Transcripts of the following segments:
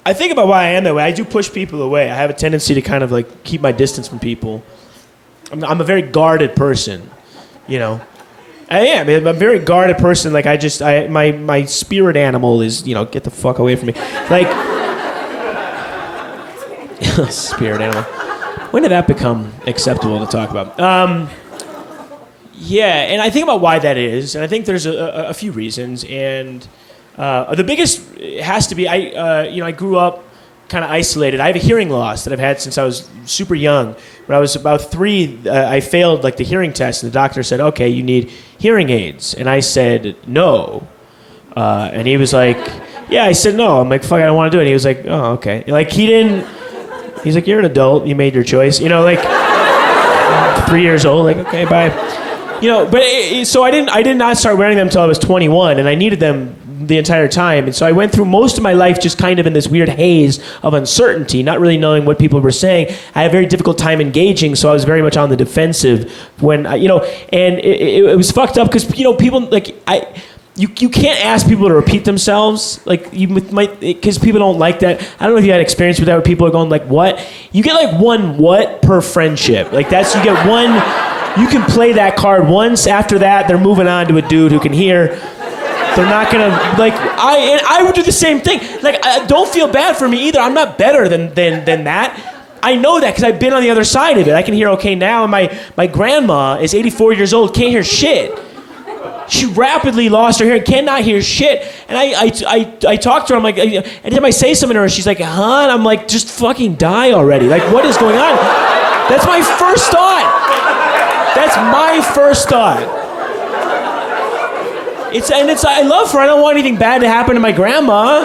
I think about why I am that way. I do push people away. I have a tendency to kind of like keep my distance from people. I'm a very guarded person, you know. I am. I'm a very guarded person. Like my spirit animal is, you know, get the fuck away from me. Like, spirit animal. When did that become acceptable to talk about? Yeah, and I think about why that is, and I think there's a few reasons, and the biggest has to be I grew up kind of isolated. I have a hearing loss that I've had since I was super young. When I was about 3, I failed like the hearing test, and the doctor said, "Okay, you need hearing aids," and I said no, and he was like, "Yeah," I said no. I'm like, "Fuck, I don't want to do it." And he was like, "Oh, okay." Like he didn't. He's like, "You're an adult. You made your choice." You know, like 3 years old. Like, okay, bye. You know, but so I did not start wearing them until I was 21, and I needed them the entire time. And so I went through most of my life just kind of in this weird haze of uncertainty, not really knowing what people were saying. I had a very difficult time engaging, so I was very much on the defensive when, and it was fucked up because, you know, people, like, you can't ask people to repeat themselves, like, you might, because people don't like that. I don't know if you had experience with that, where people are going, like, what? You get, like, one what per friendship. Like, you get one, you can play that card once. After that, they're moving on to a dude who can hear. They're not gonna, like, I would do the same thing. Like, don't feel bad for me either. I'm not better than that. I know that because I've been on the other side of it. I can hear okay now, and my grandma is 84 years old, can't hear shit. She rapidly lost her hearing, cannot hear shit. And I talked to her, I'm like, anytime I say something to her, she's like, huh? And I'm like, just fucking die already. Like, what is going on? That's my first thought. That's my first thought. I love her. I don't want anything bad to happen to my grandma.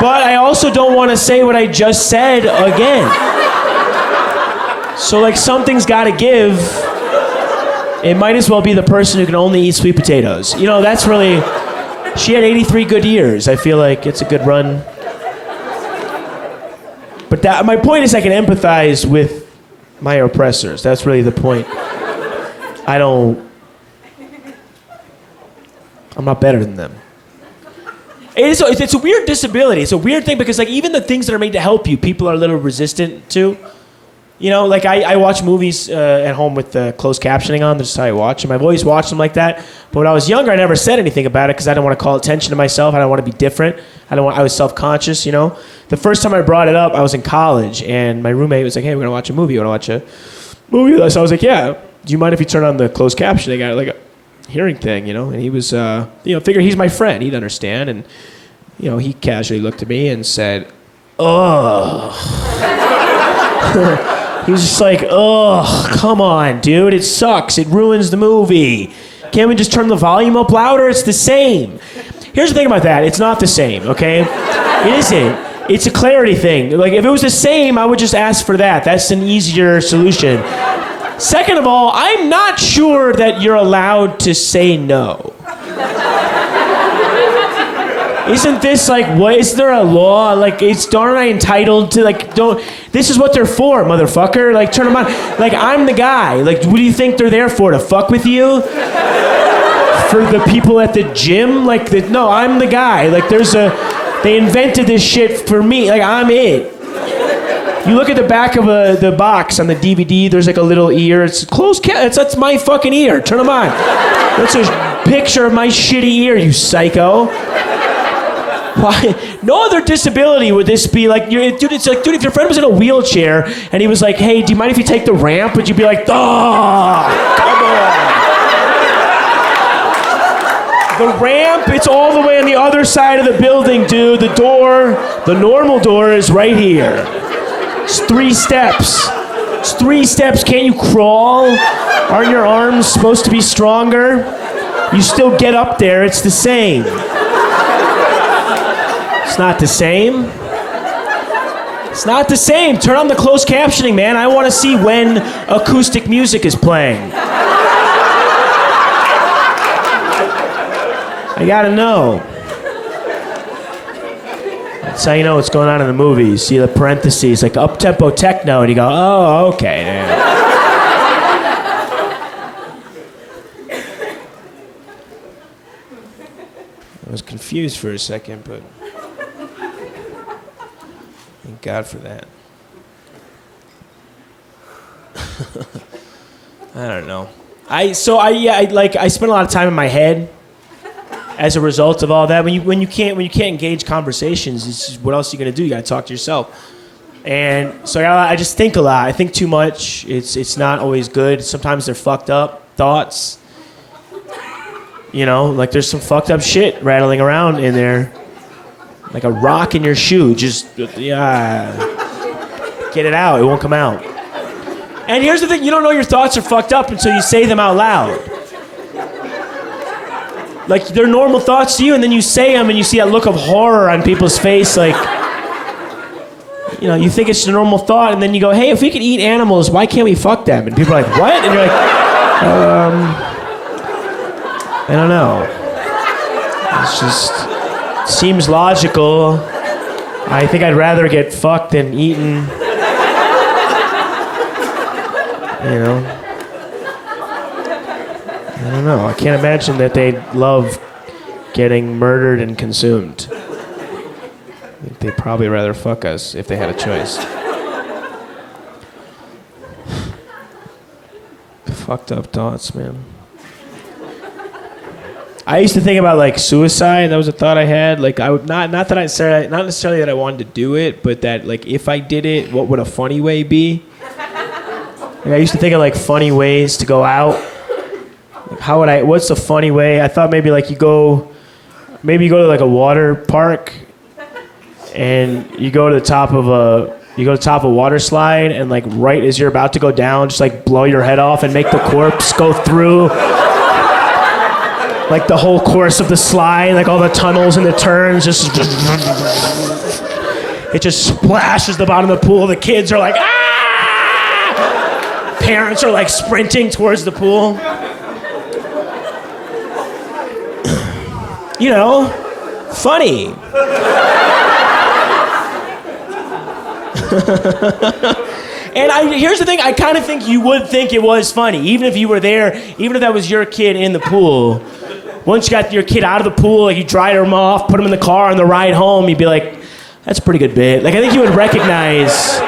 But I also don't want to say what I just said again. So, like, something's got to give. It might as well be the person who can only eat sweet potatoes. You know, that's really... She had 83 good years. I feel like it's a good run. But my point is I can empathize with my oppressors. That's really the point. I'm not better than them. It's a weird disability. It's a weird thing because, like, even the things that are made to help you, people are a little resistant to. You know, like, I watch movies at home with closed captioning on. That's how I watch them. I've always watched them like that. But when I was younger, I never said anything about it because I didn't want to call attention to myself. I don't want to be different. I was self-conscious, you know. The first time I brought it up, I was in college, and my roommate was like, "Hey, we're gonna watch a movie. You want to watch a movie?" So I was like, "Yeah. Do you mind if you turn on the closed captioning?" I got like a hearing thing, you know. And he was, figured he's my friend. He'd understand. And, you know, he casually looked at me and said, "Ugh." He was just like, "Ugh, come on, dude. It sucks. It ruins the movie. Can't we just turn the volume up louder? It's the same." Here's the thing about that. It's not the same, okay? It isn't. It's a clarity thing. Like, if it was the same, I would just ask for that. That's an easier solution. Second of all, I'm not sure that you're allowed to say no. Isn't this like, what, is there a law? Like, aren't I entitled to, like, this is what they're for, motherfucker. Like, turn them on. Like, I'm the guy. Like, what do you think they're there for? To fuck with you? For the people at the gym? Like, no, I'm the guy. Like, they invented this shit for me. Like, I'm it. You look at the back of the box on the DVD, there's like a little ear. It's closed that's my fucking ear. Turn them on. That's a picture of my shitty ear, you psycho. Why? No other disability would this be like, dude, it's like, dude, if your friend was in a wheelchair and he was like, "Hey, do you mind if you take the ramp?" Would you be like, "Oh, come on." The ramp, it's all the way on the other side of the building, dude. The door, the normal door is right here. It's 3 steps. It's 3 steps. Can't you crawl? Aren't your arms supposed to be stronger? You still get up there. It's the same. It's not the same. It's not the same. Turn on the closed captioning, man. I want to see when acoustic music is playing. I gotta know. That's how you know what's going on in the movie. You see the parentheses, like up-tempo techno, and you go, "Oh, okay." Yeah. I was confused for a second, but... Thank God for that. I don't know. I spend a lot of time in my head as a result of all that. When you can't engage conversations, it's just, what else are you gonna do? You gotta talk to yourself. And so I just think a lot. I think too much. It's not always good. Sometimes they're fucked up thoughts. You know, like there's some fucked up shit rattling around in there. Like a rock in your shoe. Just, get it out. It won't come out. And here's the thing. You don't know your thoughts are fucked up until you say them out loud. Like, they're normal thoughts to you, and then you say them, and you see that look of horror on people's face, like, you know, you think it's a normal thought, and then you go, hey, if we could eat animals, why can't we fuck them? And people are like, what? And you're like, I don't know. It's just, seems logical. I think I'd rather get fucked than eaten. You know? I don't know. I can't imagine that they'd love getting murdered and consumed. I think they'd probably rather fuck us if they had a choice. Fucked up thoughts, man. I used to think about like suicide. That was a thought I had. Like I would not necessarily that I wanted to do it, but that like if I did it, what would a funny way be? Like, I used to think of like funny ways to go out. Like what's the funny way? I thought maybe like you go to like a water park and you go to the top of a water slide, and like right as you're about to go down, just like blow your head off and make the corpse go through like the whole course of the slide, like all the tunnels and the turns, it just splashes the bottom of the pool. The kids are like, ah! Parents are like sprinting towards the pool. You know, funny. And here's the thing, I kind of think you would think it was funny, even if you were there, even if that was your kid in the pool. Once you got your kid out of the pool, like you dried him off, put him in the car on the ride home, you'd be like, that's a pretty good bit. Like I think you would recognize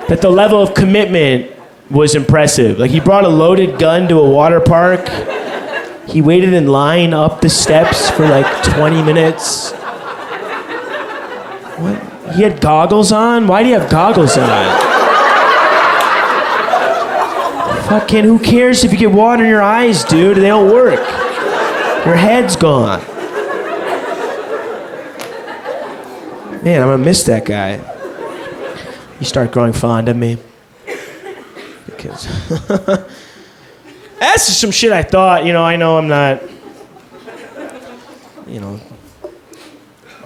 that the level of commitment was impressive. Like he brought a loaded gun to a water park. He waited in line up the steps for like 20 minutes. What? He had goggles on? Why do you have goggles on? Fucking who cares if you get water in your eyes, dude? They don't work. Your head's gone. Man, I'm gonna miss that guy. You start growing fond of me. Because that's just some shit I thought, you know, I know I'm not, you know,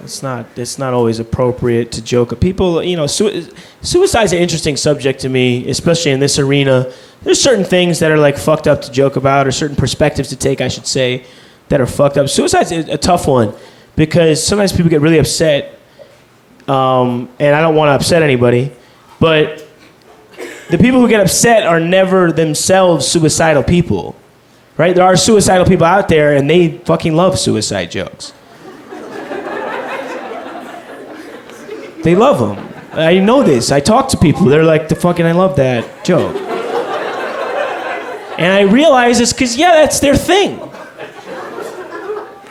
it's not always appropriate to joke. People, you know, suicide's an interesting subject to me, especially in this arena. There's certain things that are like fucked up to joke about, or certain perspectives to take, I should say, that are fucked up. Suicide's a tough one because sometimes people get really upset, and I don't want to upset anybody, but the people who get upset are never themselves suicidal people, right? There are suicidal people out there, and they fucking love suicide jokes. They love them. I know this. I talk to people. They're like, I love that joke. And I realize it's because, yeah, that's their thing.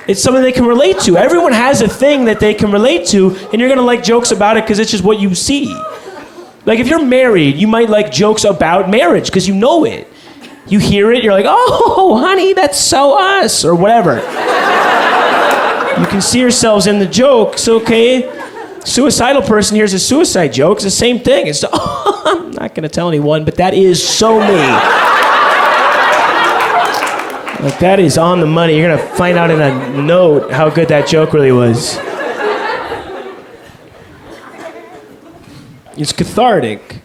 It's something they can relate to. Everyone has a thing that they can relate to, and you're going to like jokes about it because it's just what you see. Like, if you're married, you might like jokes about marriage because you know it. You hear it, you're like, oh, honey, that's so us, or whatever. You can see yourselves in the jokes, okay? Suicidal person hears a suicide joke, it's the same thing. It's, oh, I'm not going to tell anyone, but that is so me. Like, that is on the money. You're going to find out in a note how good that joke really was. It's cathartic,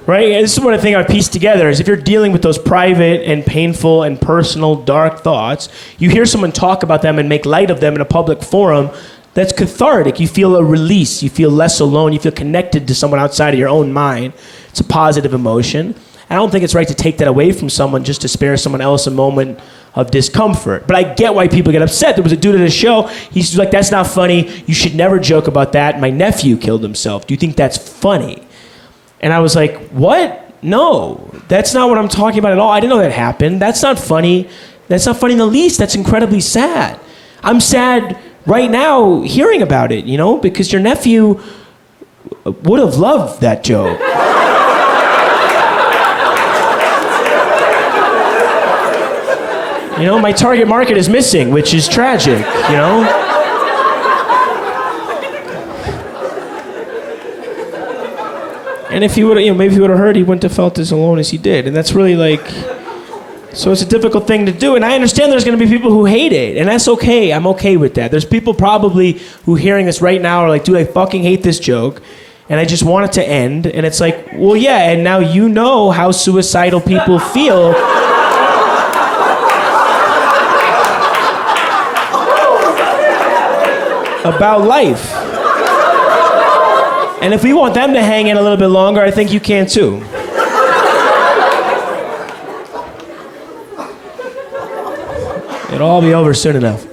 right? And this is what I think I pieced together, is if you're dealing with those private and painful and personal dark thoughts, you hear someone talk about them and make light of them in a public forum, that's cathartic. You feel a release. You feel less alone. You feel connected to someone outside of your own mind. It's a positive emotion. I don't think it's right to take that away from someone just to spare someone else a moment of discomfort. But I get why people get upset. There was a dude at a show, he's like, that's not funny. You should never joke about that. My nephew killed himself. Do you think that's funny? And I was like, what? No, that's not what I'm talking about at all. I didn't know that happened. That's not funny. That's not funny in the least. That's incredibly sad. I'm sad right now hearing about it, because your nephew would have loved that joke. My target market is missing, which is tragic, And if he would have, maybe he would have heard, he wouldn't have felt as alone as he did. And that's really so it's a difficult thing to do. And I understand there's going to be people who hate it, and that's okay. I'm okay with that. There's people probably who hearing this right now are like, dude, I fucking hate this joke, and I just want it to end. And it's like, well, yeah, and now you know how suicidal people feel. About life. And if we want them to hang in a little bit longer, I think you can too. It'll all be over soon enough.